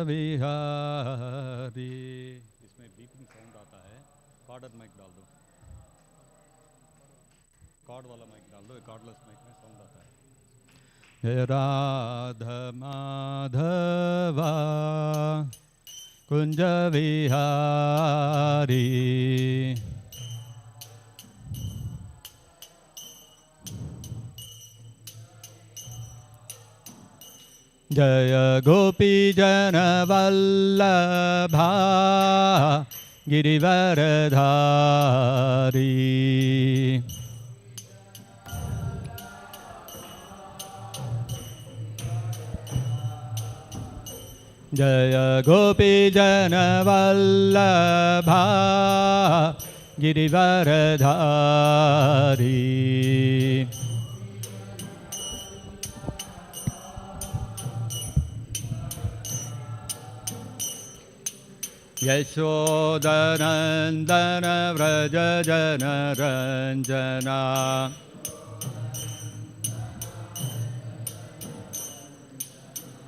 विहारी। इसमें beeping sound आता है, कॉर्डर माइक डाल दो, कॉर्ड वाला माइक डाल दो, कॉर्डलेस माइक में साउंड आता है। हे राधा माधवा कुंज विहारी, जय गोपी जन वल्लभा गिरिवरधारी। जय गोपी जन वल्लभा गिरिवरधारी। यशोदनन्दन व्रज जन रञ्जना,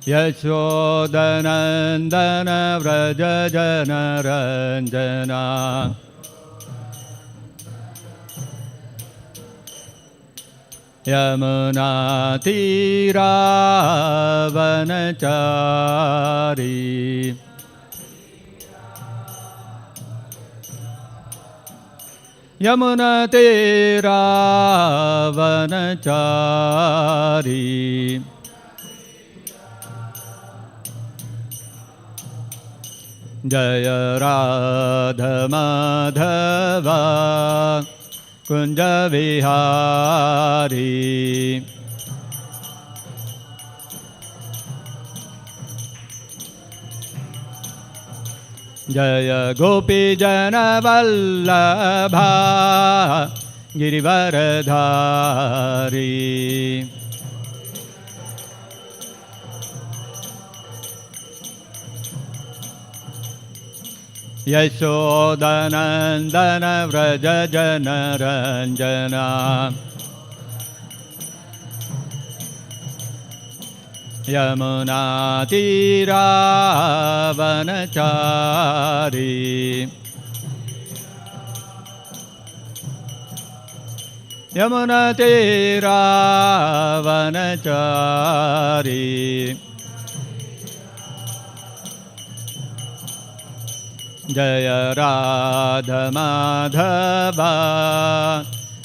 यशोदनन्दन व्रज जन रञ्जना। यमुना तीरावनचारी, यमुना तीरावनचारी। जय राधा माधवा कुंज विहारी। जय गोपी जन वल्लभा गिरिवरधारी। यशोदनन्दन व्रज जन रञ्जना, यमुना तीरावनचारी। यमुना तीरावनचारी। जय राधा माधवा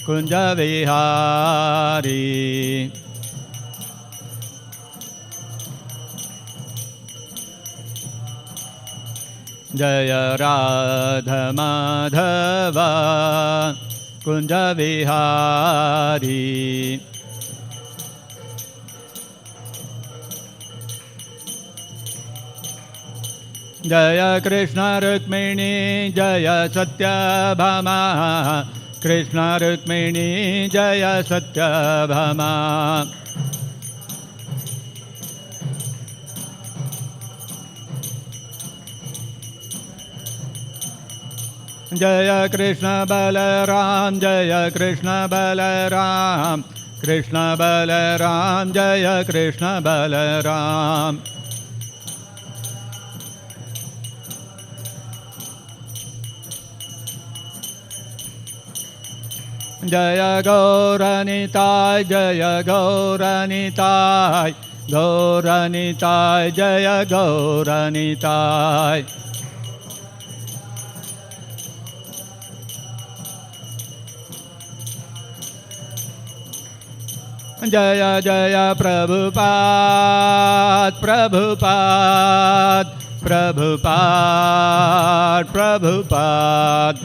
कुंज विहारी। जय राधा माधवा कुंज विहारी। जय कृष्ण रुक्मिणी जय सत्यभामा, कृष्ण रुक्मिणी जय सत्यभामा। जय कृष्ण बलराम जय कृष्ण बलराम, कृष्ण बलराम जय कृष्ण बलराम। जय गौरनिताय जय गौरनिताय, गौरनिताय जय गौरनिताय। जय जय Prabhupada Prabhupada Prabhupada Prabhupada.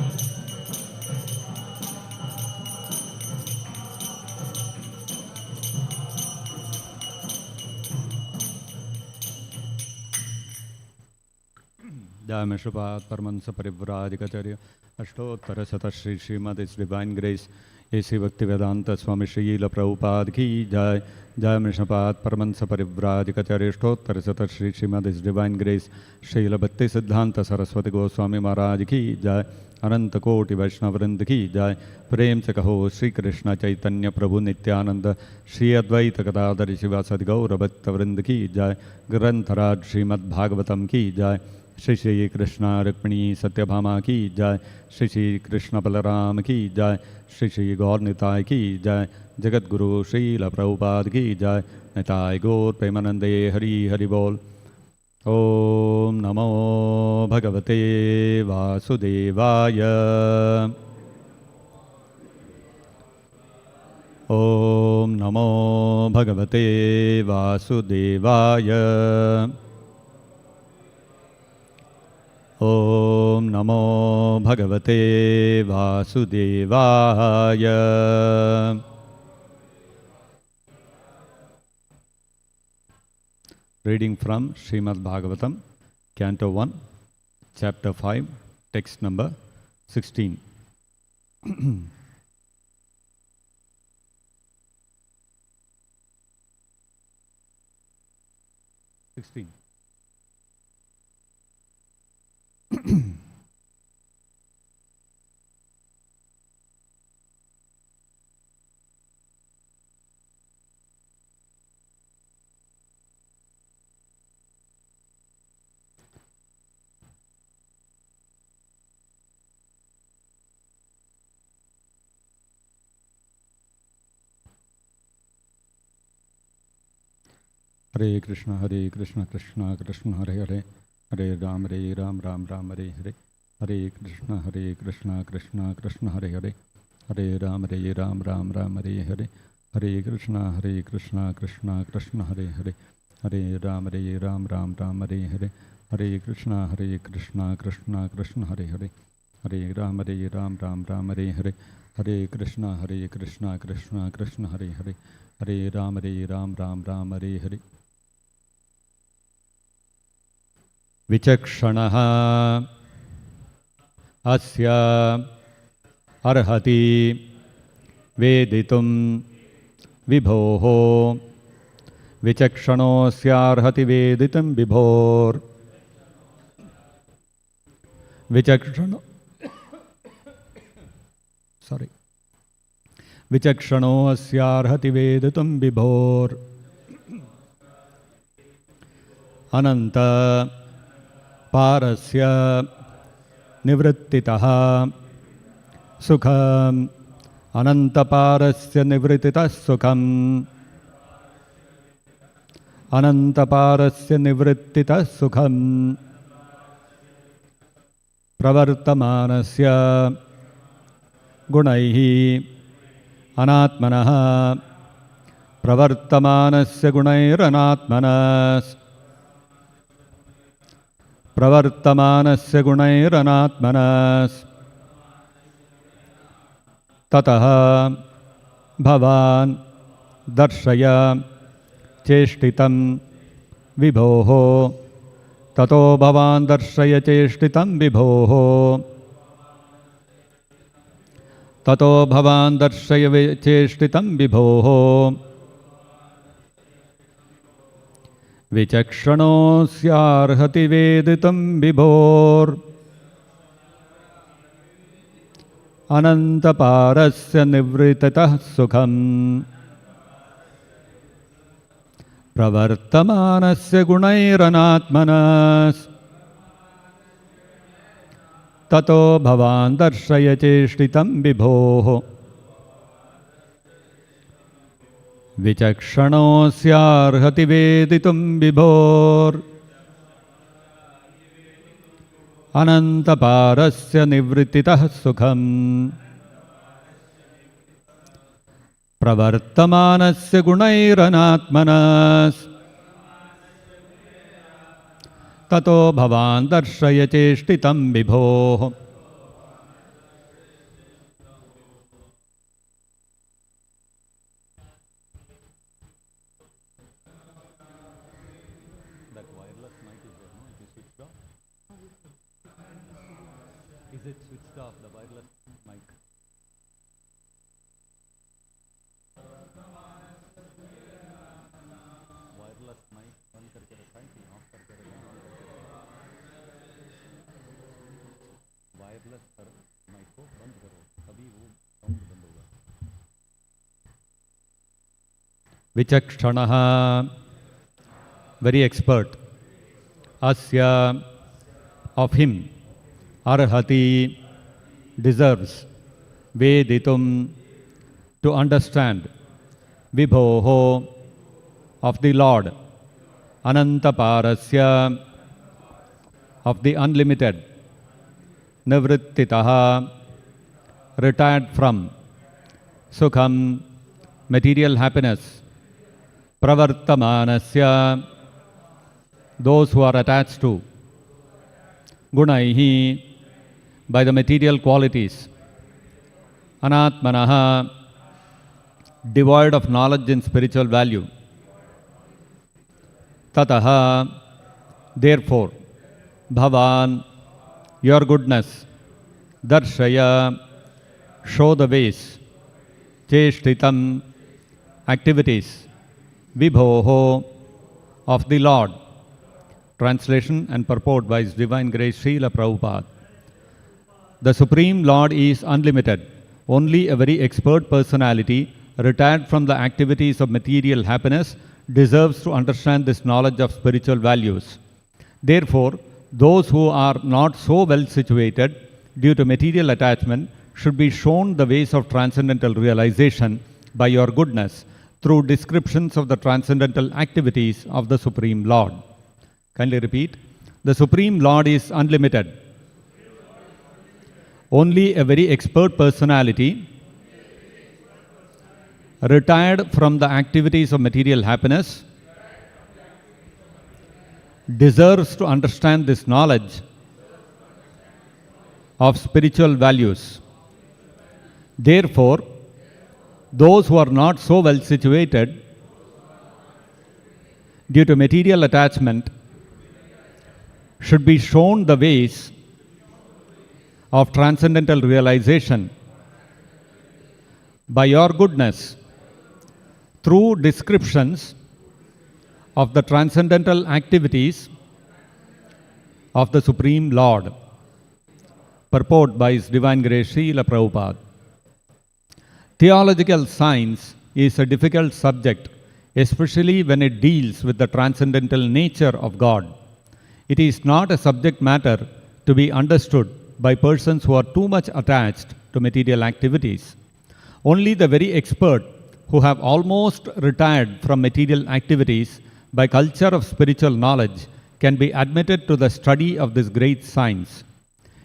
Dhamma Shubhat Paramansa Parivradikacharya Ashtotara Sata Shri Srimad His Divine Grace ऐसी भक्ति वेदांत स्वामी श्रील प्रभुपाद की जय। जय मृषपाद परमंस परिव्राजकचरिष्ठोत्तर शत श्री श्रीमद इस डिवाइन ग्रेस श्रील भक्ति सिद्धांत सरस्वती गोस्वामी महाराज की जय। अनंत कोटि वैष्णव वृंद की जय। प्रेम से कहो श्री कृष्ण चैतन्य प्रभु नित्यानंद श्री अद्वैत गदाधर शिवासदि गौर भक्त वृंद की जय। ग्रंथराज श्रीमद्-भागवतम की जय। श्री श्री कृष्ण रुक्मिणी सत्यभामा की जय। श्री श्री कृष्ण बलराम की जय। श्री श्री गौर निताय की जय। जगत गुरु श्रील प्रभुपाद की जय। निताय गौर प्रेमानंदे हरि हरि बोल। ओम नमो भगवते वासुदेवाय। ओम नमो भगवते वासुदेवाय। ओम नमो भगवते वासुदेवाय। Reading from Srimad-Bhagavatam, Canto 1, Chapter 5, Text number 16. 16. Hare Krishna, Krishna Krishna, Hare Hare, Hare Ram, Ram Ram, Hare Hare, Hare Krishna, Krishna Krishna, Hare Hare, Hare Ram, Ram Ram, Hare Hare, Hare Krishna, Krishna Krishna, Hare Hare, Hare Ram, Ram Ram, Hare Hare, Hare Krishna, Krishna Krishna, Hare Hare, Hare Ram, Ram Ram, Hare Hare, Hare Krishna, Krishna Krishna, Hare Hare, Hare Ram, Ram Ram, Hare Hare. विचक्षणः अस्य अर्हति वेदितुं विभोः। विचक्षणोऽस्यार्हति वेदितुं विभोर्। विचक्षणोऽस्यार्हति वेदितुं विभोर्। अनंत पारस्य निवृत्तितः सुखम्। अनंतपारस्य निवृत्तितः सुखम्। अनंतपारस्य निवृत्तितः सुखम्। प्रवर्तमानस्य गुणैः अनात्मनः। प्रवर्तमानस्य गुणैरनात्मनः। प्रवर्तमानस्य गुणैरनात्मनः। ततः भवान् दर्शय चेष्टितं विभोः। ततो भवान् दर्शय चेष्टितं विभोः। ततो भवान् दर्शय चेष्टितं विभोः। विचक्षणोऽस्यार्हति वेदितुं विभोर्। अनन्तपारस्य निवृत्तितः सुखम्। प्रवर्तमानस्य गुणैरनात्मनः। ततो भवान् दर्शय चेष्टितं विभोः। विचक्षणोऽस्यार्हति वेदितुं विभोर्। अनन्तपारस्य निवृत्तितः सुखम्। प्रवर्तमानस्य गुणैरनात्मनः। ततो भवान् दर्शय चेष्टितं विभोः। Is it switched off, the wireless mic? Vichakshanaha, very expert. Asya, of him. Arhati, deserves. Veditum, to understand. Vibhoho, of the Lord. Anantaparasya, of the unlimited. Nivrittitaha, retired from. Sukham, material happiness. Pravartamanasya, those who are attached to. Gunaihi, by the material qualities. Anatmanaha, devoid of knowledge and spiritual value. Tataha, therefore. Bhavan, your goodness. Darshaya, show the ways. Cheshtitam, activities. Vibhoho, of the Lord. Translation and purport by His Divine Grace Srila Prabhupada. The Supreme Lord is unlimited. Only a very expert personality, retired from the activities of material happiness, deserves to understand this knowledge of spiritual values. Therefore, those who are not so well situated due to material attachment should be shown the ways of transcendental realization by your goodness through descriptions of the transcendental activities of the Supreme Lord. Kindly repeat. The Supreme Lord is unlimited. Only a very expert personality, retired from the activities of material happiness, deserves to understand this knowledge of spiritual values. Therefore, those who are not so well situated due to material attachment should be shown the ways of transcendental realization by your goodness through descriptions of the transcendental activities of the Supreme Lord. Purport by His Divine Grace Srila Prabhupada. Theological science is a difficult subject, especially when it deals with the transcendental nature of God. It is not a subject matter to be understood by persons who are too much attached to material activities. Only the very expert who have almost retired from material activities by culture of spiritual knowledge can be admitted to the study of this great science.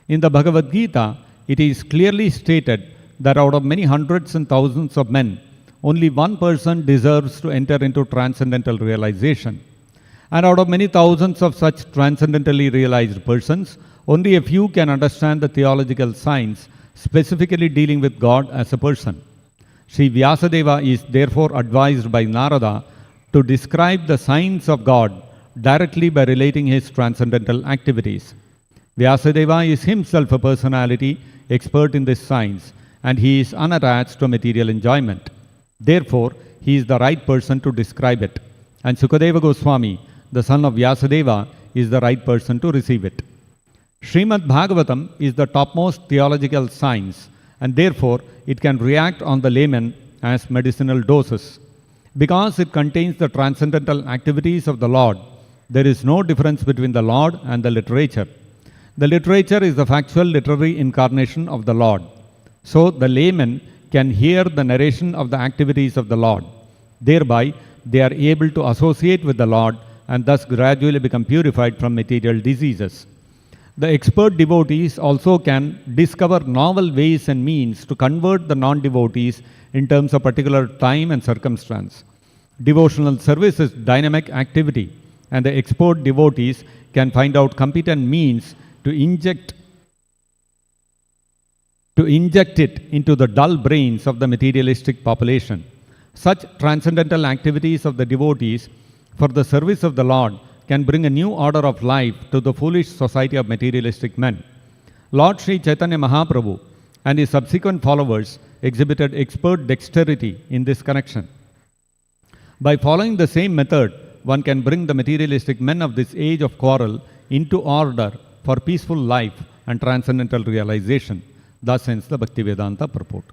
In the Bhagavad-gita, it is clearly stated that out of many hundreds and thousands of men, only one person deserves to enter into transcendental realization. And out of many thousands of such transcendentally realized persons, only a few can understand the theological science, specifically dealing with God as a person. Sri Vyasadeva is therefore advised by Narada to describe the science of God directly by relating his transcendental activities. Vyasadeva is himself a personality expert in this science, and he is unattached to material enjoyment. Therefore, he is the right person to describe it. And Sukadeva Goswami, the son of Vyasadeva, is the right person to receive it. Srimad-Bhagavatam is the topmost theological science, and therefore it can react on the layman as medicinal doses. Because it contains the transcendental activities of the Lord, there is no difference between the Lord and the literature. The literature is the factual literary incarnation of the Lord. So the layman can hear the narration of the activities of the Lord. Thereby, they are able to associate with the Lord and thus gradually become purified from material diseases. The expert devotees also can discover novel ways and means to convert the non-devotees in terms of particular time and circumstance. Devotional service is dynamic activity, and the expert devotees can find out competent means to inject it into the dull brains of the materialistic population. Such transcendental activities of the devotees for the service of the Lord can bring a new order of life to the foolish society of materialistic men. Lord Sri Chaitanya Mahaprabhu and his subsequent followers exhibited expert dexterity in this connection. By following the same method, one can bring the materialistic men of this age of quarrel into order for peaceful life and transcendental realization. Thus ends the Bhakti Vedanta purport.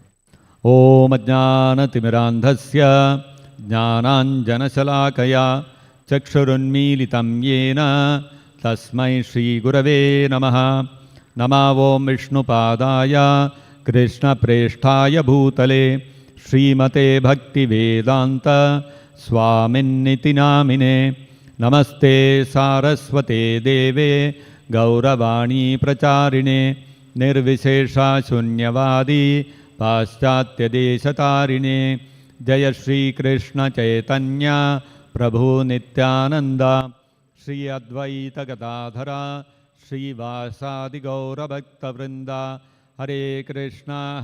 Om Ajnana Timirandhasya Jnananjana Shalakaya Chakshurunmilitam Yena Tasmai Shri Gurave Namaha. Namavom Vishnupadaya Krishna Preshtaya Bhutale Srimate Bhakti Vedanta Swaminiti Namine. Namaste Saraswate Deve Gauravani Pracharine Nirvishesha Shunyavadi Paschatya Deshatarine. Jaya Shri Krishna Chaitanya Prabhu Nityananda Shri Advaita Gadadhara Shri Vasadi Gaura Bhakta Vrinda. Hare Krishna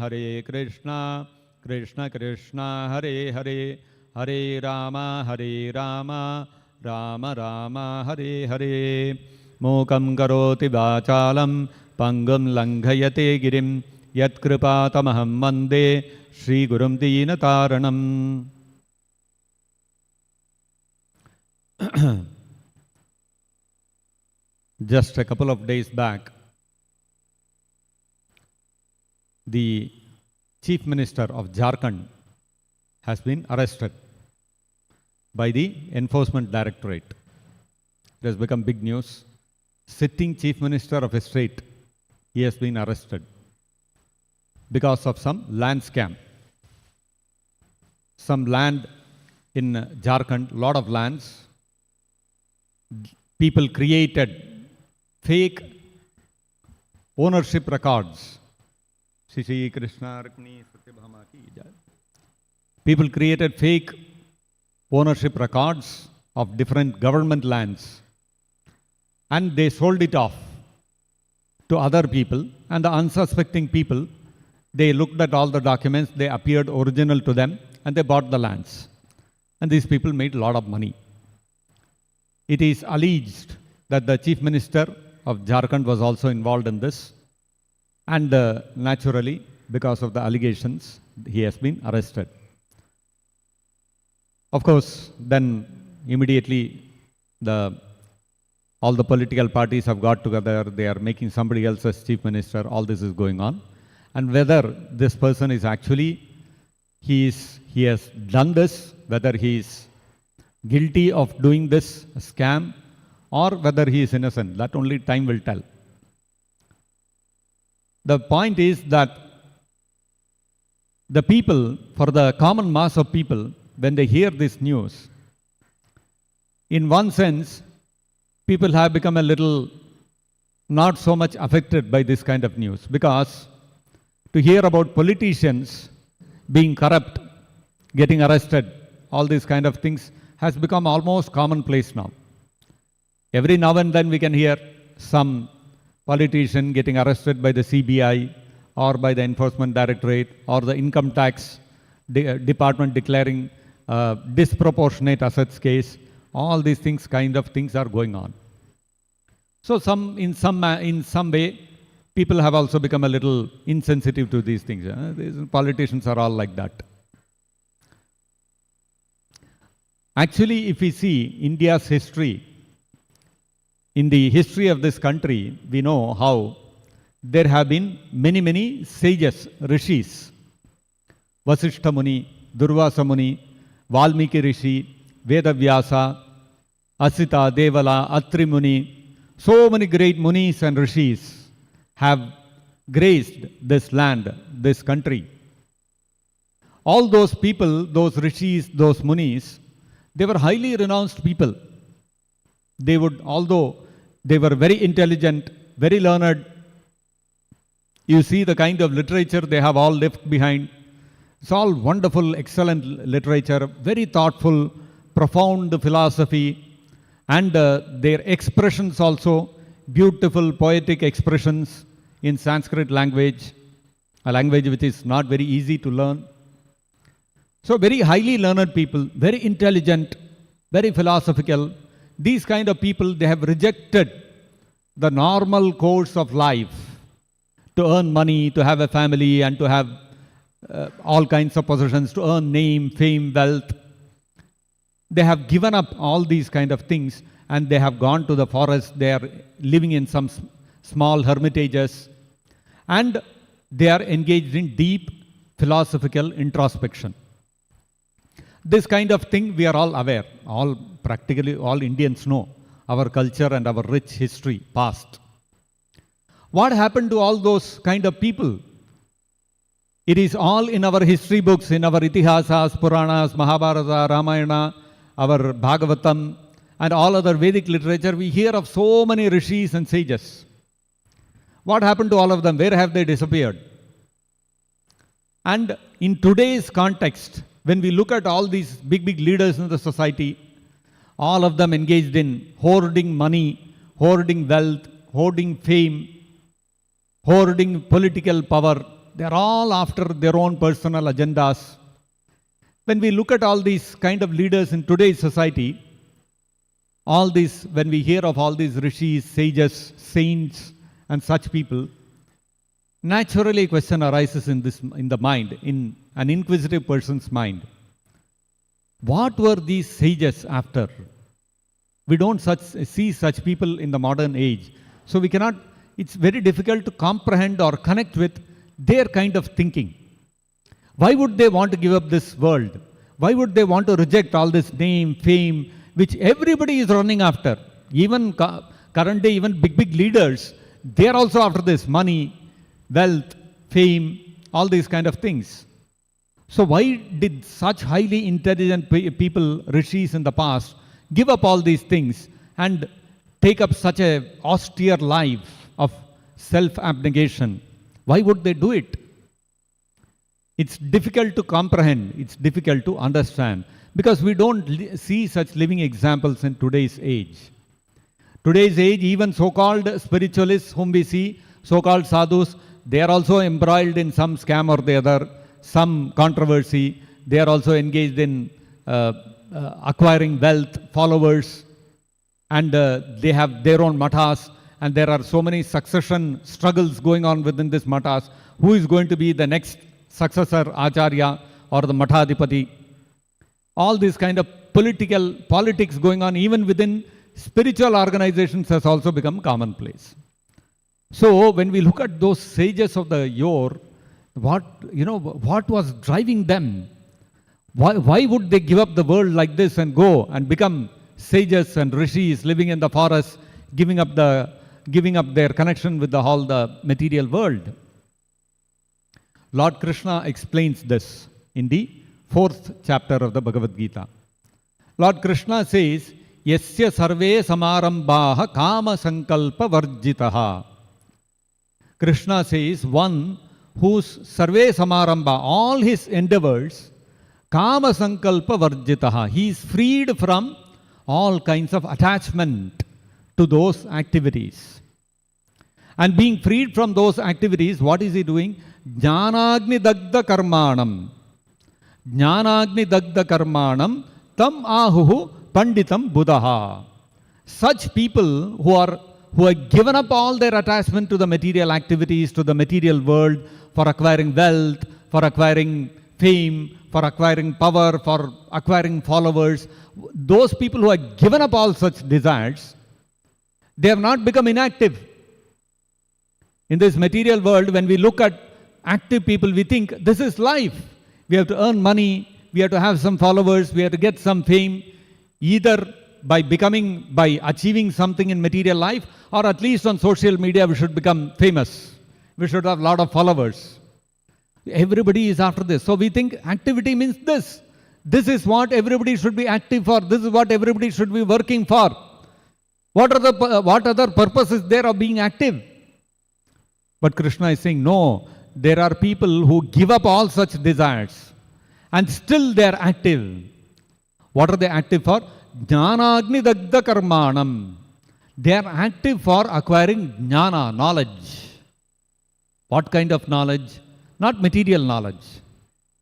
Krishna Krishna Hare Hare, Hare Rama Rama Rama Hare Hare. Mokam karoti vachalam pangam langhayate girim yat kripatamaham vande Shri Gurum Deenataranam. Just a couple of days back, the Chief Minister of Jharkhand has been arrested by the Enforcement Directorate. It has become big news. Sitting Chief Minister of a state, he has been arrested because of some land scam. Some land in Jharkhand, lot of lands, people created fake ownership records. Shri Krishna Rukmini Satyabhama ki jai. People created fake ownership records of different government lands and they sold it off to other people, and the unsuspecting people, they looked at all the documents, they appeared original to them and they bought the lands. And these people made a lot of money. It is alleged that the Chief Minister of Jharkhand was also involved in this, and naturally, because of the allegations, he has been arrested. Of course, then immediately all the political parties have got together, they are making somebody else as Chief Minister, all this is going on. And whether this person is actually, he has done this, whether he is guilty of doing this scam, or whether he is innocent, that only time will tell. The point is that the people, for the common mass of people, when they hear this news, in one sense, people have become a little not so much affected by this kind of news, because to hear about politicians being corrupt, getting arrested, all these kind of things has become almost commonplace now. Every now and then we can hear some politician getting arrested by the CBI or by the Enforcement Directorate or the Income Tax Department declaring disproportionate assets case. All these things, kind of things are going on. So in some way, people have also become a little insensitive to these things. These politicians are all like that. Actually, if we see India's history, in the history of this country, we know how there have been many sages, Rishis, Vasishtha Muni, Durvasa Muni, Valmiki Rishi, Vedavyasa, Asita, Devala, Atri Muni. So many great Munis and Rishis have graced this land, this country. All those people, those Rishis, those Munis, they were highly renounced people. They would, although they were very intelligent, very learned, you see the kind of literature they have all left behind. It's all wonderful, excellent literature, very thoughtful, profound philosophy, and their expressions also, beautiful poetic expressions in Sanskrit language, a language which is not very easy to learn. So very highly learned people, very intelligent, very philosophical. These kind of people, they have rejected the normal course of life to earn money, to have a family, and to have all kinds of possessions, to earn name, fame, wealth. They have given up all these kind of things and they have gone to the forest. They are living in some small hermitages, and they are engaged in deep philosophical introspection. This kind of thing we are all aware. Practically all Indians know our culture and our rich history, past. What happened to all those kind of people? It is all in our history books, in our Itihasas, Puranas, Mahabharata, Ramayana, our Bhagavatam, and all other Vedic literature. We hear of so many Rishis and sages. What happened to all of them? Where have they disappeared? And in today's context, when we look at all these big leaders in the society, all of them engaged in hoarding money, hoarding wealth, hoarding fame, hoarding political power. They're all after their own personal agendas. When we look at all these kind of leaders in today's society, when we hear of all these rishis, sages, saints, and such people, naturally a question arises in the mind, in an inquisitive person's mind. What were these sages after? We don't see such people in the modern age. So it's very difficult to comprehend or connect with their kind of thinking. Why would they want to give up this world? Why would they want to reject all this name, fame, which everybody is running after? Even current day, even big leaders, they are also after this money, wealth, fame, all these kind of things. So why did such highly intelligent people, rishis in the past, give up all these things and take up such a austere life of self-abnegation? Why would they do it? It's difficult to comprehend, it's difficult to understand, because we don't see such living examples in today's age. Today's age, even so-called spiritualists whom we see, so-called sadhus, they are also embroiled in some scam or the other, some controversy. They are also engaged in acquiring wealth, followers, and they have their own mathas, and there are so many succession struggles going on within this mathas. Who is going to be the next successor, Acharya or the Mathadipati? All these kind of politics going on even within spiritual organizations has also become commonplace. So when we look at those sages of the yore, what was driving them? Why would they give up the world like this and go and become sages and rishis living in the forest, giving up their connection with the material world? Lord Krishna explains this in the 4th chapter of the Bhagavad-gita. Lord Krishna says, Yasya sarve samarambaha kama sankalpa varjitaha. Krishna says, one whose sarve samaramba, all his endeavors, kama sankalpa varjitaha, he is freed from all kinds of attachment to those activities. And being freed from those activities, what is he doing? Jnanagni dagda karmanam. Jnanagni dagda karmanam tam ahuhu panditam buddhaha. Such people who have given up all their attachment to the material activities, to the material world, for acquiring wealth, for acquiring fame, for acquiring power, for acquiring followers, those people who have given up all such desires, they have not become inactive. In this material world, when we look at active people, we think this is life. We have to earn money, we have to have some followers, we have to get some fame, either by achieving something in material life, or at least on social media we should become famous. We should have a lot of followers. Everybody is after this. So we think activity means this. This is what everybody should be active for. This is what everybody should be working for. What other purpose is there of being active? But Krishna is saying, no, there are people who give up all such desires and still they are active. What are they active for? Jnanagni dagda karmanam. They are active for acquiring jnana, knowledge. What kind of knowledge? Not material knowledge.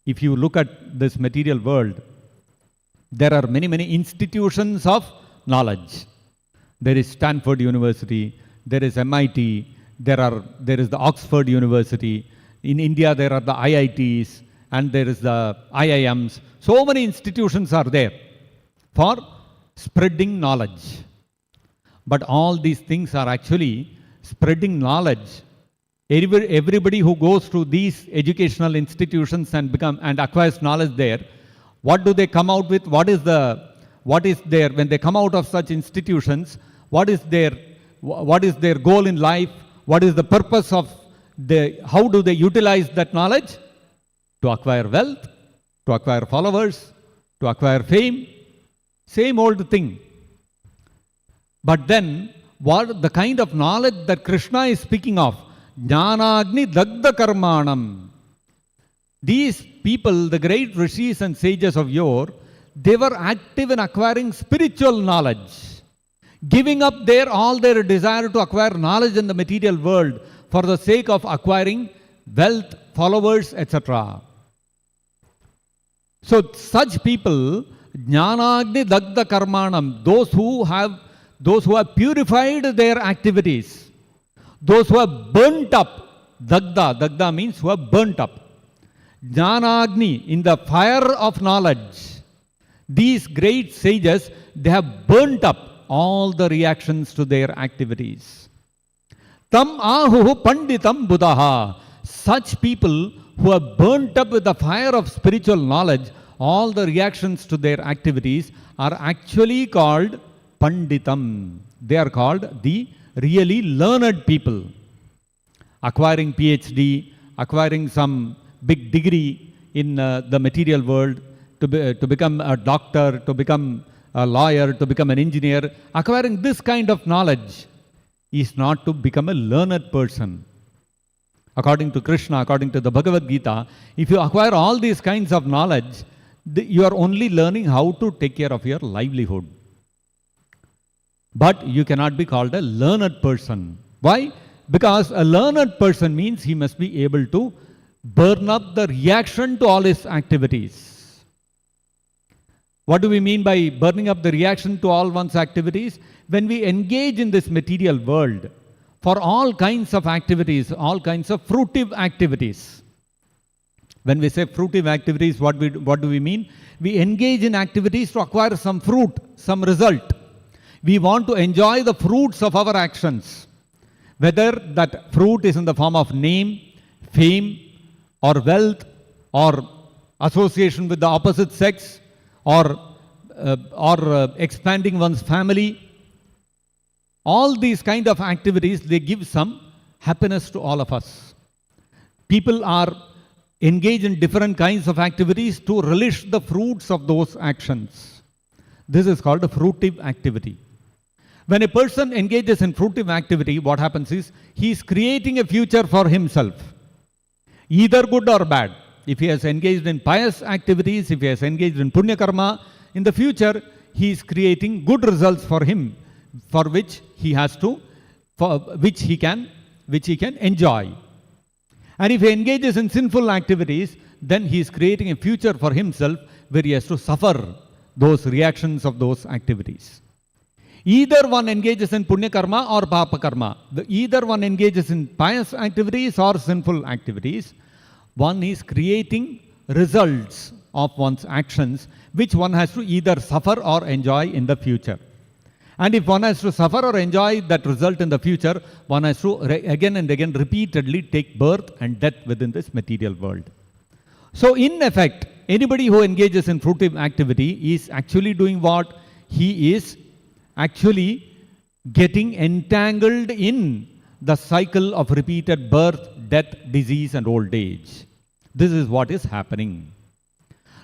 If you look at this material world, there are many institutions of knowledge. There is Stanford University, there is MIT, there is the Oxford University. In India, there are the IITs and there is the IIMs. So many institutions are there for spreading knowledge. But all these things are actually spreading knowledge. Everybody who goes to these educational institutions and acquires knowledge there, what do they come out with? What is their, when they come out of such institutions, what is their goal in life? What is the purpose of how do they utilize that knowledge? To acquire wealth, to acquire followers, to acquire fame. Same old thing. But then, what the kind of knowledge that Krishna is speaking of, Jnanagni Dagda Karmanam. These people, the great Rishis and sages of yore, they were active in acquiring spiritual knowledge, giving up all their desire to acquire knowledge in the material world for the sake of acquiring wealth, followers, etc. So such people, Jnanagni Dagda Karmanam, those who have purified their activities, those who have burnt up, Dagda means who have burnt up, Jnanagni, in the fire of knowledge. These great sages, they have burnt up all the reactions to their activities. Tam ahuhu panditam buddhaha. Such people who have burnt up with the fire of spiritual knowledge, all the reactions to their activities are actually called panditam. They are called the really learned people. Acquiring PhD, acquiring some big degree in the material world, to become a doctor, to become a lawyer, to become an engineer, acquiring this kind of knowledge is not to become a learned person. According to Krishna, according to the Bhagavad-gita, if you acquire all these kinds of knowledge, you are only learning how to take care of your livelihood. But you cannot be called a learned person. Why? Because a learned person means he must be able to burn up the reaction to all his activities. What do we mean by burning up the reaction to all one's activities? When we engage in this material world for all kinds of activities, all kinds of fruitive activities. When we say fruitive activities, what do we mean? We engage in activities to acquire some fruit, some result. We want to enjoy the fruits of our actions. Whether that fruit is in the form of name, fame, or wealth, or association with the opposite sex, or expanding one's family. All these kind of activities, they give some happiness to all of us. People are engaged in different kinds of activities to relish the fruits of those actions. This is called a fruitive activity. When a person engages in fruitive activity, what happens is, he is creating a future for himself, either good or bad. If he has engaged in pious activities, if he has engaged in punya karma, in the future he is creating good results for him, for which he can enjoy. And if he engages in sinful activities, then he is creating a future for himself where he has to suffer those reactions of those activities. Either one engages in punya karma or papa karma. Either one engages in pious activities or sinful activities. One is creating results of one's actions, which one has to either suffer or enjoy in the future. And if one has to suffer or enjoy that result in the future, one has to again and again repeatedly take birth and death within this material world. So in effect, anybody who engages in fruitive activity is actually doing what? He is actually getting entangled in the cycle of repeated birth, death, disease and old age. This is what is happening.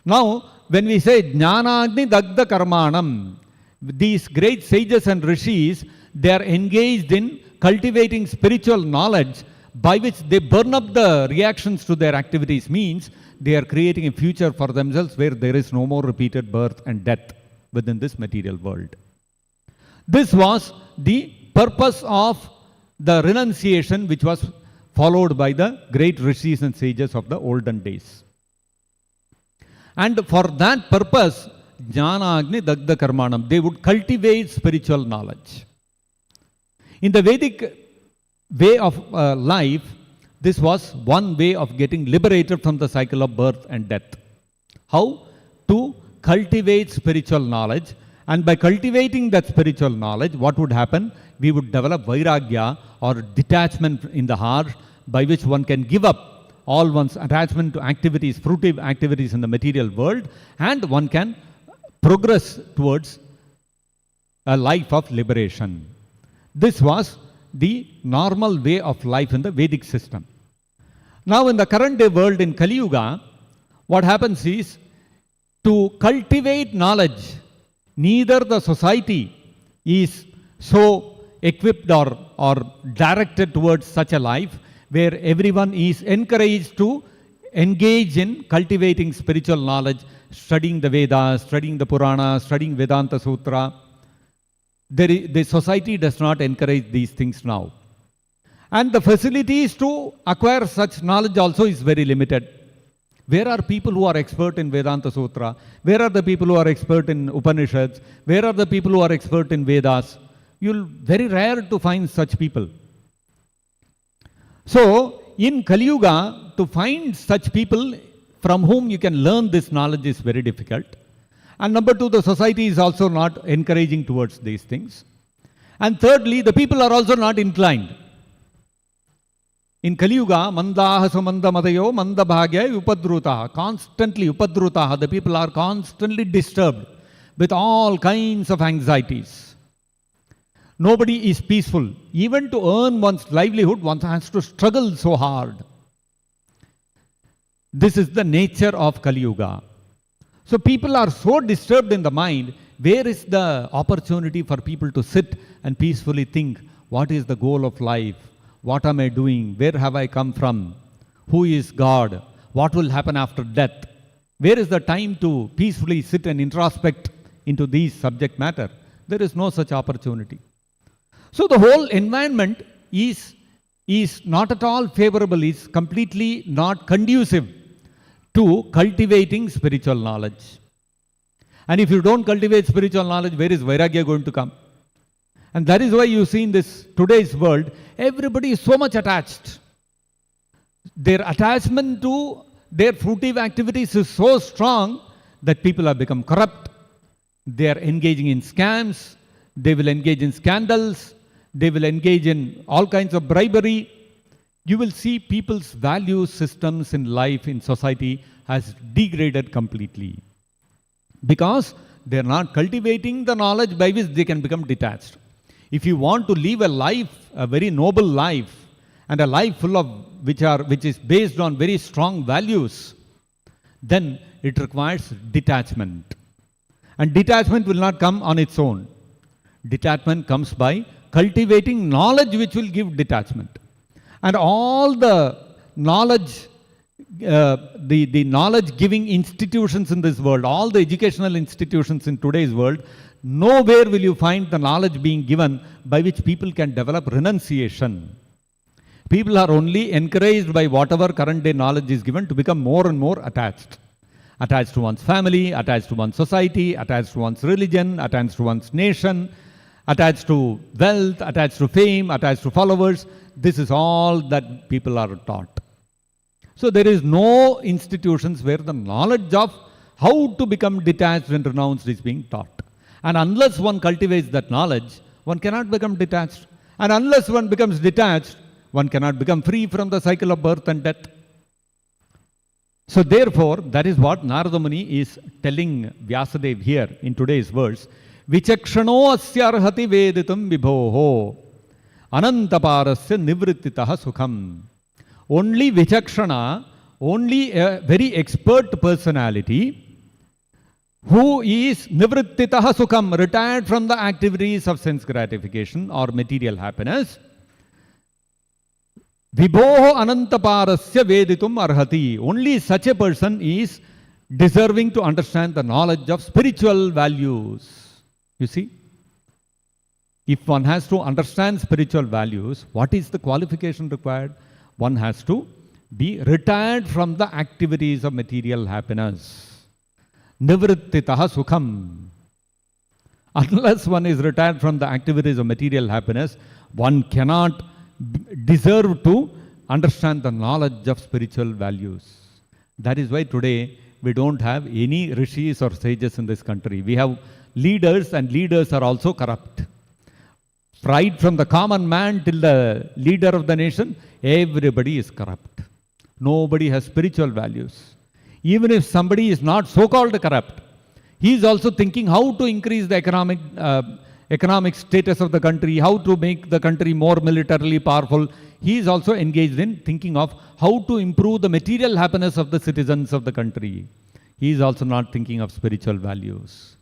Now, when we say Jnanagni Dagda Karmanam, these great sages and rishis, they are engaged in cultivating spiritual knowledge by which they burn up the reactions to their activities, means they are creating a future for themselves where there is no more repeated birth and death within this material world. This was the purpose of the renunciation which was followed by the great rishis and sages of the olden days. And for that purpose, Jnana Agni Dagda Karmanam, they would cultivate spiritual knowledge. In the Vedic way of life, this was one way of getting liberated from the cycle of birth and death. How? To cultivate spiritual knowledge And by cultivating that spiritual knowledge, what would happen? We would develop vairagya or detachment in the heart, by which one can give up all one's attachment to activities, fruitive activities in the material world, and one can progress towards a life of liberation. This was the normal way of life in the Vedic system. Now in the current day world in Kali Yuga, what happens is, to cultivate knowledge, neither the society is so equipped or directed towards such a life where everyone is encouraged to engage in cultivating spiritual knowledge, studying the Vedas, studying the Puranas, studying Vedanta Sutra. The society does not encourage these things now. And the facilities to acquire such knowledge also is very limited. Where are people who are expert in Vedanta Sutra? Where are the people who are expert in Upanishads? Where are the people who are expert in Vedas? You'll very rare to find such people. So, in Kali Yuga, to find such people from whom you can learn this knowledge is very difficult. And number two, the society is also not encouraging towards these things. And thirdly, the people are also not inclined. In Kali Yuga, mandaha sumanda madayo manda bhagya upadrutaha, constantly upadrutaha, the people are constantly disturbed with all kinds of anxieties. Nobody is peaceful. Even to earn one's livelihood, one has to struggle so hard. This is the nature of Kali Yuga. So people are so disturbed in the mind, where is the opportunity for people to sit and peacefully think, what is the goal of life? What am I doing? Where have I come from? Who is God? What will happen after death? Where is the time to peacefully sit and introspect into these subject matter? There is no such opportunity. So the whole environment is not at all favorable, is completely not conducive to cultivating spiritual knowledge. And if you don't cultivate spiritual knowledge, where is Vairagya going to come? And that is why you see in this today's world, everybody is so much attached. Their attachment to their fruitive activities is so strong that people have become corrupt. They are engaging in scams. They will engage in scandals. They will engage in all kinds of bribery. You will see people's value systems in life, in society, has degraded completely. Because they are not cultivating the knowledge by which they can become detached. If you want to live a life, a very noble life, and a life full of which is based on very strong values, then it requires detachment. And detachment will not come on its own. Detachment comes by cultivating knowledge which will give detachment. And all the knowledge, the knowledge giving institutions in this world, all the educational institutions in today's world, nowhere will you find the knowledge being given by which people can develop renunciation. People are only encouraged by whatever current day knowledge is given to become more and more attached. Attached to one's family, attached to one's society, attached to one's religion, attached to one's nation, attached to wealth, attached to fame, attached to followers. This is all that people are taught. So there is no institutions where the knowledge of how to become detached and renounced is being taught. And unless one cultivates that knowledge, one cannot become detached. And unless one becomes detached, one cannot become free from the cycle of birth and death. So therefore, that is what Narada Muni is telling Vyasadeva here in today's verse. Vichakshano asya arhati veditum vibhoho anantaparasya nivrittitaha sukham. Only Vichakshana, only a very expert personality who is nivrittitaha sukham, retired from the activities of sense gratification or material happiness, vibhoho anantaparasya veditum arhati. Only such a person is deserving to understand the knowledge of spiritual values. You see, if one has to understand spiritual values, what is the qualification required? One has to be retired from the activities of material happiness. Nivrittitaha sukham. Unless one is retired from the activities of material happiness, one cannot deserve to understand the knowledge of spiritual values. That is why today we don't have any rishis or sages in this country. We have leaders, and leaders are also corrupt. Right from the common man till the leader of the nation, everybody is corrupt. Nobody has spiritual values. Even if somebody is not so-called corrupt, he is also thinking how to increase the economic status of the country, how to make the country more militarily powerful. He is also engaged in thinking of how to improve the material happiness of the citizens of the country. He is also not thinking of spiritual values.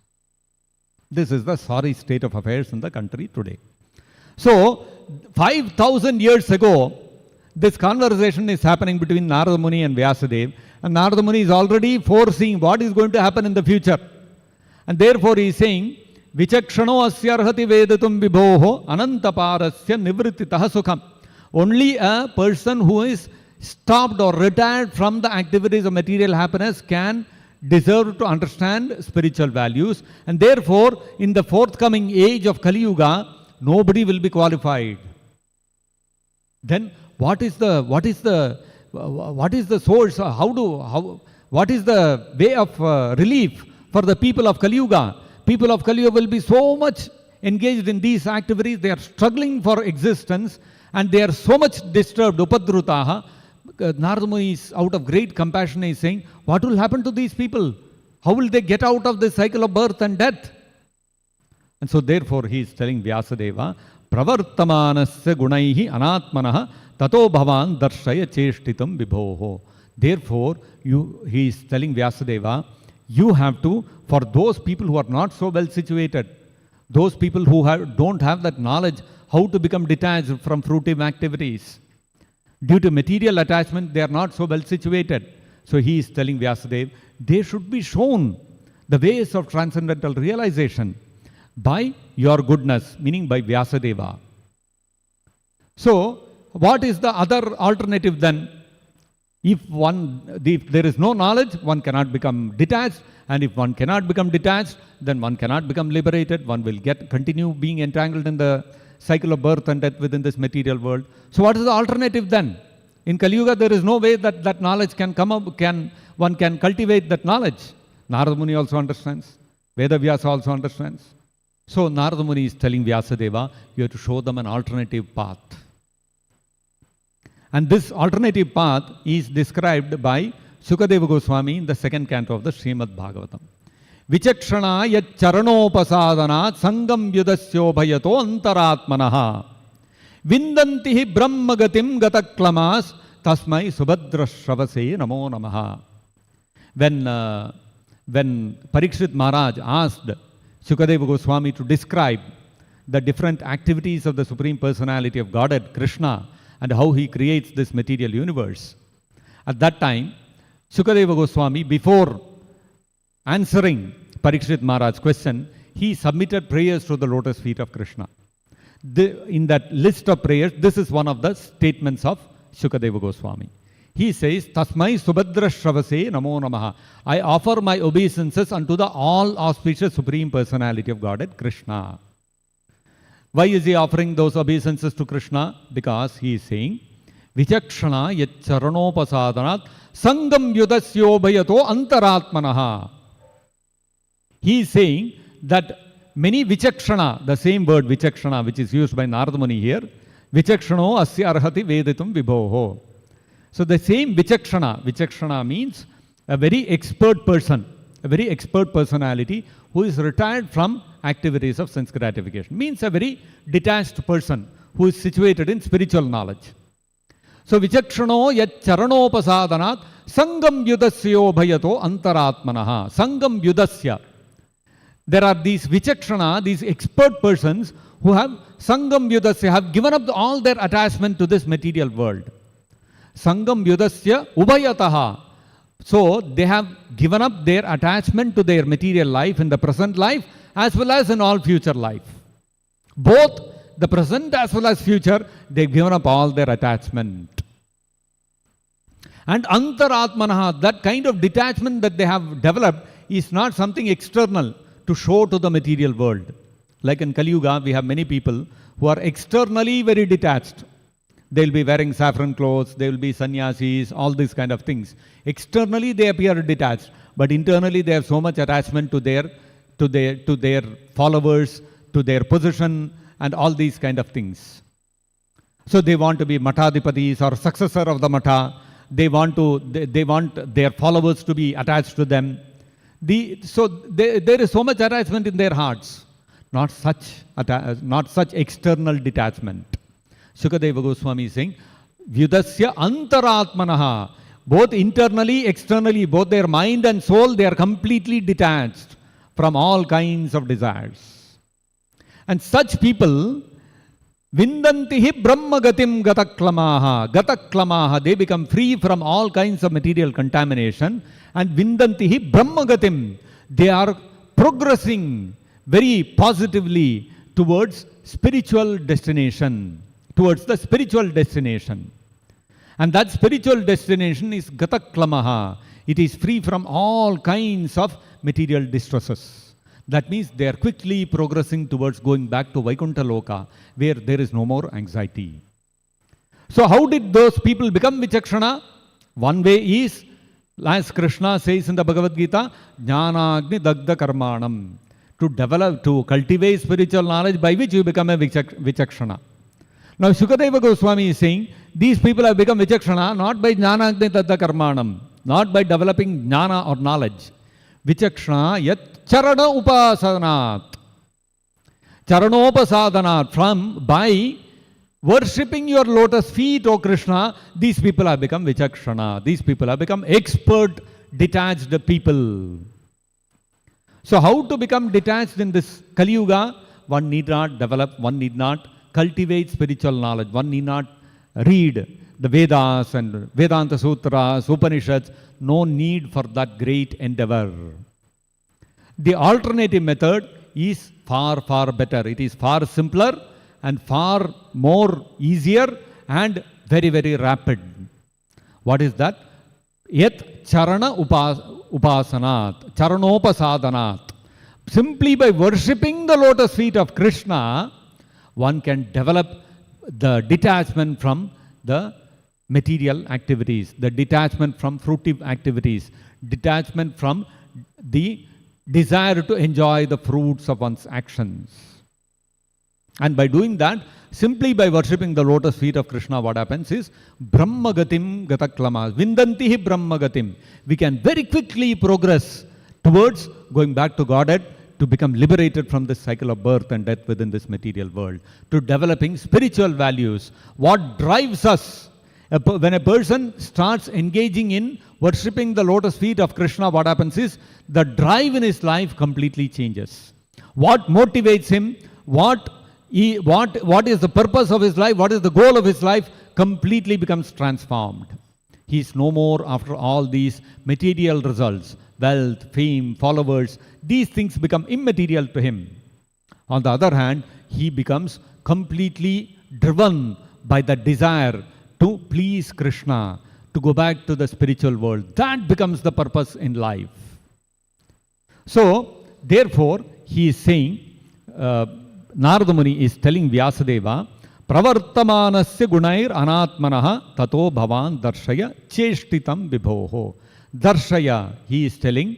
This is the sorry state of affairs in the country today. So, 5,000 years ago, this conversation is happening between Narada Muni and Vyasadeva, and Narada Muni is already foreseeing what is going to happen in the future. And therefore he is saying, Vichakshano asyarhati vedatum vibhoho anantaparasya nivrititaha sukham. Only a person who is stopped or retired from the activities of material happiness can deserve to understand spiritual values. And therefore, in the forthcoming age of Kali Yuga, nobody will be qualified. Then what is the source? What is the way of relief for the people of Kali Yuga? People of Kali Yuga will be so much engaged in these activities, they are struggling for existence and they are so much disturbed. Upadrutaha. Narada Muni is out of great compassion is saying, what will happen to these people? How will they get out of this cycle of birth and death? And so therefore he is telling Vyasadeva, Pravartamanasya gunaihi anatmanaha tato bhavan darshaya cheshtitam vibhoho. Therefore, he is telling Vyasadeva, you have to, for those people who are not so well situated, those people who don't have that knowledge how to become detached from fruitive activities, due to material attachment, they are not so well situated. So he is telling Vyasadeva, they should be shown the ways of transcendental realization by your goodness, meaning by Vyasadeva. So, what is the other alternative then? If there is no knowledge, one cannot become detached, and if one cannot become detached, then one cannot become liberated. One will continue being entangled in the cycle of birth and death within this material world. So what is the alternative then? In Kali Yuga, there is no way that knowledge can come up, one can cultivate that knowledge. Narada Muni also understands. Veda Vyasa also understands. So Narada Muni is telling Vyasadeva, you have to show them an alternative path. And this alternative path is described by Sukadeva Goswami in the second canto of the Srimad-Bhagavatam. Vichakshana yat charanopasadana sangam yudasyo bhayato antaratmanaha vindantihi brahmagatim gataklamas tasmai subhadra shravase namo namaha. When Parikshit Maharaj asked Sukadeva Goswami to describe the different activities of the Supreme Personality of Godhead, Krishna, and how he creates this material universe, at that time, Sukadeva Goswami, before answering Parikshit Maharaj's question, he submitted prayers to the lotus feet of Krishna. In that list of prayers, this is one of the statements of Sukadeva Goswami. He says, Tasmai Subhadra Shravase Namo Namaha. I offer my obeisances unto the all-auspicious Supreme Personality of Godhead, Krishna. Why is he offering those obeisances to Krishna? Because he is saying, Vichakshana yat charanopasadanat sangam yudasyo bhayato antaratmanaha. He is saying that many vichakshana, the same word vichakshana which is used by Narada Muni here, vichakshano asya arhati vedatum vibhoho. So the same vichakshana means a very expert person, a very expert personality who is retired from activities of sense gratification. Means a very detached person who is situated in spiritual knowledge. So vichakshano yat charanopasadanat sangam yudasyo bhayato antaratmanaha. Sangam yudasya. There are these vichakshana, these expert persons who have sangam yudasya, have given up all their attachment to this material world. Sangam yudasya ubhayataha. So they have given up their attachment to their material life in the present life as well as in all future life. Both the present as well as future, they've given up all their attachment. And antaratmanaha, that kind of detachment that they have developed is not something external to show to the material world. Like in Kali Yuga, we have many people who are externally very detached. They'll be wearing saffron clothes, they will be sannyasis, all these kind of things. Externally they appear detached, but internally they have so much attachment to their to their followers, to their position, and all these kind of things. So they want to be Matadipatis or successor of the Mata. They want their followers to be attached to them. So there is so much attachment in their hearts. Not such external detachment. Shukadeva Goswami is saying, Vyudasya antaratmanaha. Both internally, externally, both their mind and soul, they are completely detached from all kinds of desires. And such people, Vindantihi Brahmagatim Gataklamaha, they become free from all kinds of material contamination. And Vindantihi Brahmagatim, they are progressing very positively towards spiritual destination, towards the spiritual destination. And that spiritual destination is Gataklamaha. It is free from all kinds of material distresses. That means they are quickly progressing towards going back to Vaikuntha Loka, where there is no more anxiety. So how did those people become Vichakshana? One way is, as Krishna says in the Bhagavad-gita, Jnanagni Dagda Karmanam. To cultivate spiritual knowledge by which you become a Vichakshana. Now Shukadeva Goswami is saying, these people have become Vichakshana not by Jnanagni Dagda Karmanam, not by developing Jnana or knowledge. Vichakshana yat charana upasanat. Charanopasadanat. By worshipping your lotus feet, O Krishna, these people have become Vichakshana. These people have become expert, detached people. So how to become detached in this Kali Yuga? One need not develop, one need not cultivate spiritual knowledge. One need not read the Vedas and Vedanta Sutras, Upanishads. No need for that great endeavor. The alternative method is far, far better. It is far simpler and far more easier and very, very rapid. What is that? Yat charana upasanat, charanopasadanat. Simply by worshipping the lotus feet of Krishna, one can develop the detachment from the material activities, the detachment from fruitive activities, detachment from the desire to enjoy the fruits of one's actions. And by doing that, simply by worshipping the lotus feet of Krishna, what happens is Brahmagatim Gataklama, Vindantihi Brahmagatim. We can very quickly progress towards going back to Godhead, to become liberated from this cycle of birth and death within this material world, to developing spiritual values. What drives us? When a person starts engaging in worshipping the lotus feet of Krishna, what happens is the drive in his life completely changes. What motivates him? What is the purpose of his life? What is the goal of his life? Completely becomes transformed. He is no more after all these material results, wealth, fame, followers. These things become immaterial to him. On the other hand, he becomes completely driven by the desire to please Krishna, to go back to the spiritual world. That becomes the purpose in life. So, therefore, he is saying, Narada Muni is telling Vyasadeva, Pravartamanasya gunair anatmanaha tato bhavan darshaya cheshtitam vibhoho. Darshaya, he is telling,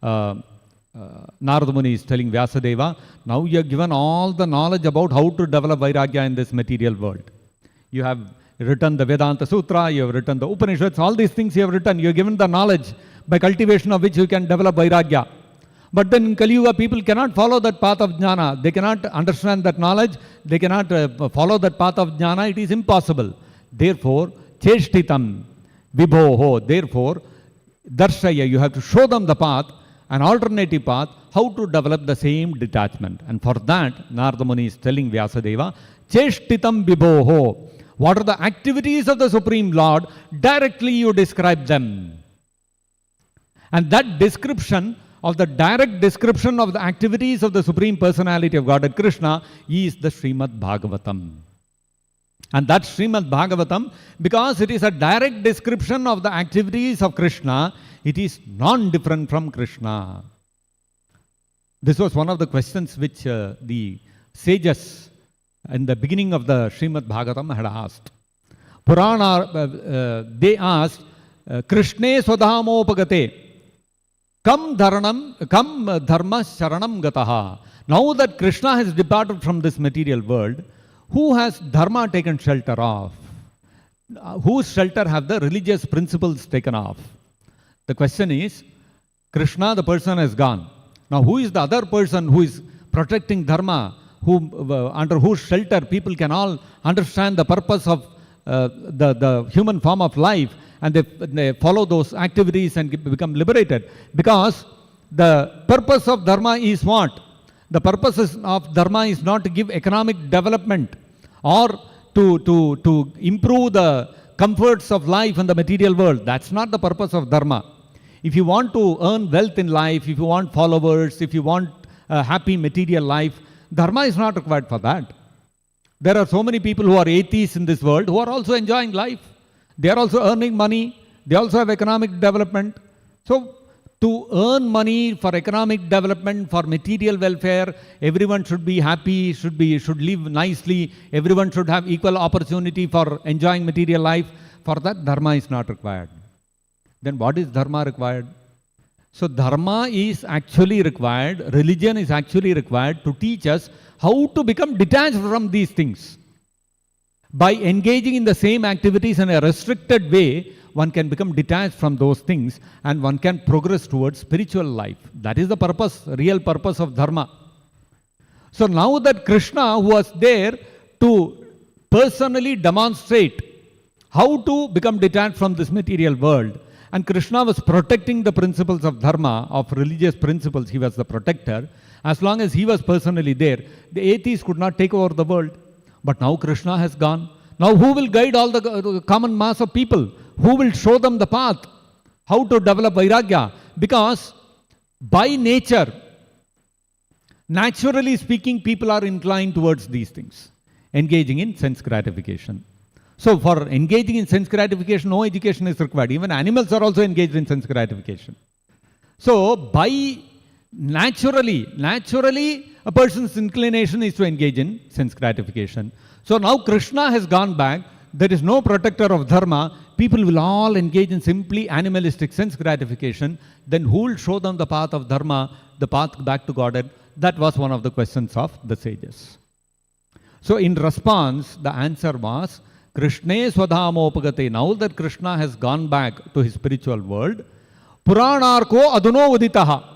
Narada Muni is telling Vyasadeva, now you have given all the knowledge about how to develop Vairagya in this material world. You have written the Vedanta Sutra, you have written the Upanishads, all these things you have written, you have given the knowledge by cultivation of which you can develop Vairagya. But then in Kali Yuga, people cannot follow that path of Jnana. They cannot understand that knowledge. They cannot follow that path of Jnana. It is impossible. Therefore, Cheshtitam Vibhoho. Therefore, Darshaya, you have to show them the path, an alternative path, how to develop the same detachment. And for that, Narada Muni is telling Vyasadeva, Cheshtitam Vibhoho. What are the activities of the Supreme Lord? Directly you describe them. And that description of the direct description of the activities of the Supreme Personality of Godhead Krishna is the Srimad-Bhagavatam. And that Srimad-Bhagavatam, because it is a direct description of the activities of Krishna, it is non-different from Krishna. This was one of the questions which the sages in the beginning of the Srimad-Bhagavatam had asked. Purana, they asked, Krishne Swadhamopagate. Kam dharma sharanam gataha. Now that Krishna has departed from this material world, who has dharma taken shelter of? Whose shelter have the religious principles taken off? The question is, Krishna, the person, has gone. Now who is the other person who is protecting dharma, under whose shelter people can all understand the purpose of the human form of life, and they follow those activities and become liberated? Because the purpose of dharma is what? The purpose of dharma is not to give economic development or to improve the comforts of life in the material world. That's not the purpose of dharma. If you want to earn wealth in life, if you want followers, if you want a happy material life, dharma is not required for that. There are so many people who are atheists in this world who are also enjoying life. They are also earning money. They also have economic development. So, to earn money for economic development, for material welfare, everyone should be happy, should live nicely, everyone should have equal opportunity for enjoying material life. For that, dharma is not required. Then what is dharma required? So dharma is actually required, religion is actually required to teach us how to become detached from these things. By engaging in the same activities in a restricted way, one can become detached from those things and one can progress towards spiritual life. That is the purpose, real purpose of dharma. So now that Krishna, who was there to personally demonstrate how to become detached from this material world, and Krishna was protecting the principles of dharma, of religious principles, he was the protector. As long as he was personally there, the atheists could not take over the world. But now Krishna has gone. Now who will guide all the common mass of people? Who will show them the path? How to develop vairagya? Because by nature, naturally speaking, people are inclined towards these things, engaging in sense gratification. So for engaging in sense gratification, no education is required. Even animals are also engaged in sense gratification. So by naturally, a person's inclination is to engage in sense gratification. So now Krishna has gone back. There is no protector of dharma. People will all engage in simply animalistic sense gratification. Then who will show them the path of dharma, the path back to Godhead? That was one of the questions of the sages. So in response, the answer was, Krishne swadhamopagate. Now that Krishna has gone back to his spiritual world, Puranarko aduno uditaha.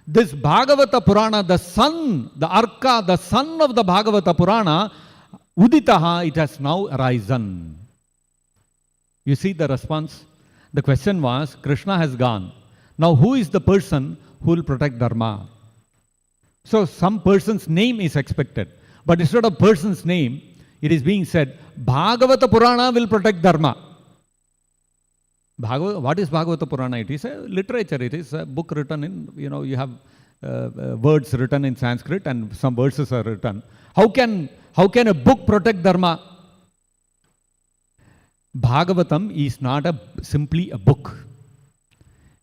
This Bhagavata Purana, the sun, the Arka, the sun of the Bhagavata Purana, uditaha, it has now arisen. You see the response? The question was, Krishna has gone. Now who is the person who will protect dharma? So some person's name is expected. But instead of person's name, it is being said, Bhagavata Purana will protect dharma. What is Bhagavata Purana? It is a literature. It is a book written in, you have words written in Sanskrit and some verses are written. How can a book protect dharma? Bhagavatam is not simply a book.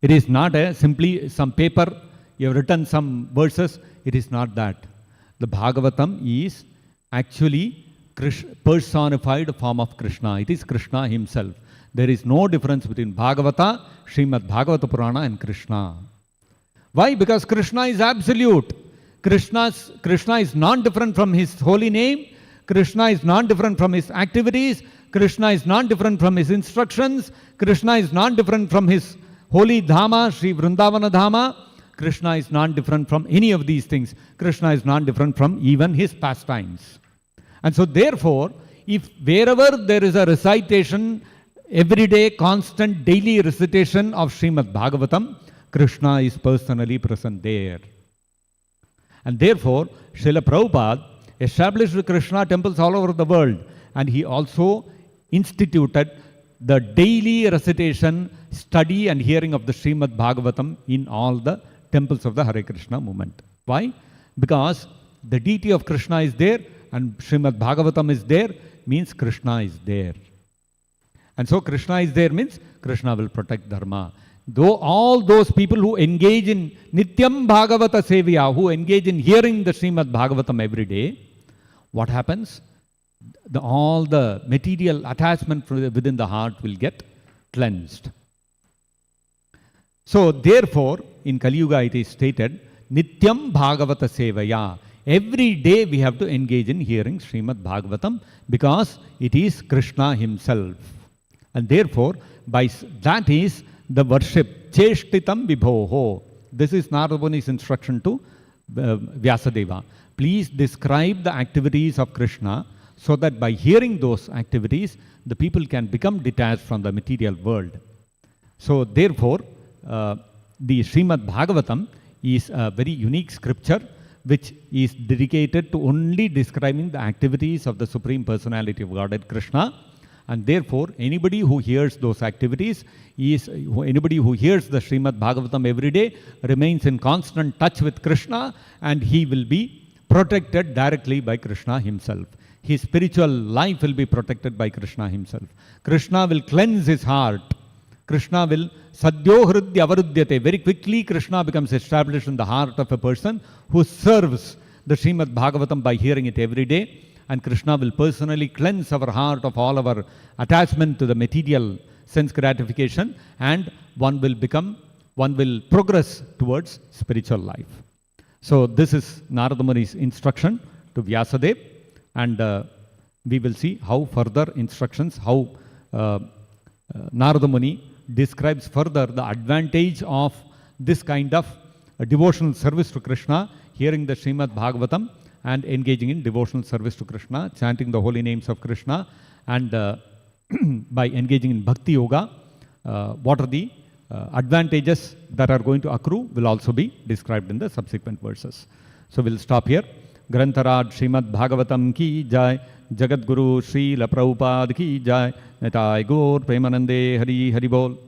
It is not simply some paper. You have written some verses. It is not that. The Bhagavatam is actually personified form of Krishna. It is Krishna himself. There is no difference between Bhagavata, Srimad-Bhagavata Purana and Krishna. Why? Because Krishna is absolute. Krishna is non-different from his holy name. Krishna is non-different from his activities. Krishna is non-different from his instructions. Krishna is non-different from his holy Dhama, Sri Vrindavana Dhama. Krishna is non-different from any of these things. Krishna is non-different from even his pastimes. And so therefore, if wherever there is a recitation, everyday, constant, daily recitation of Srimad-Bhagavatam, Krishna is personally present there. And therefore, Srila Prabhupada established Krishna temples all over the world. And he also instituted the daily recitation, study and hearing of the Srimad-Bhagavatam in all the temples of the Hare Krishna movement. Why? Because the deity of Krishna is there and Srimad-Bhagavatam is there, means Krishna is there. And so Krishna is there means Krishna will protect dharma. Though all those people who engage in Nityam Bhagavata Sevya, who engage in hearing the Srimad-Bhagavatam every day, what happens? All the material attachment within the heart will get cleansed. So therefore, in Kali Yuga it is stated, Nityam Bhagavata Sevaya. Every day we have to engage in hearing Srimad-Bhagavatam because it is Krishna himself. And therefore, that is the worship. Cheshtitam Vibhoho. This is Narada Muni's instruction to Vyasadeva. Please describe the activities of Krishna so that by hearing those activities, the people can become detached from the material world. So therefore, the Srimad-Bhagavatam is a very unique scripture which is dedicated to only describing the activities of the Supreme Personality of Godhead Krishna. And therefore, anybody who hears those activities, anybody who hears the Srimad-Bhagavatam every day remains in constant touch with Krishna, and he will be protected directly by Krishna himself. His spiritual life will be protected by Krishna himself. Krishna will cleanse his heart. Krishna will sadhyo hridya avarudyate. Very quickly Krishna becomes established in the heart of a person who serves the Srimad-Bhagavatam by hearing it every day. And Krishna will personally cleanse our heart of all our attachment to the material sense gratification, and one will progress towards spiritual life. So this is Narada Muni's instruction to Vyasadeva, and we will see how further instructions, how Narada Muni describes further the advantage of this kind of devotional service to Krishna, hearing the Srimad-Bhagavatam and engaging in devotional service to Krishna, chanting the holy names of Krishna, and by engaging in Bhakti Yoga, what are the advantages that are going to accrue will also be described in the subsequent verses. So we'll stop here. Grantaraj Srimad-Bhagavatam ki jai, Jagat Guru Srila Prabhupada ki jai, Nitai Gaur Premanande Hari Hari Bol.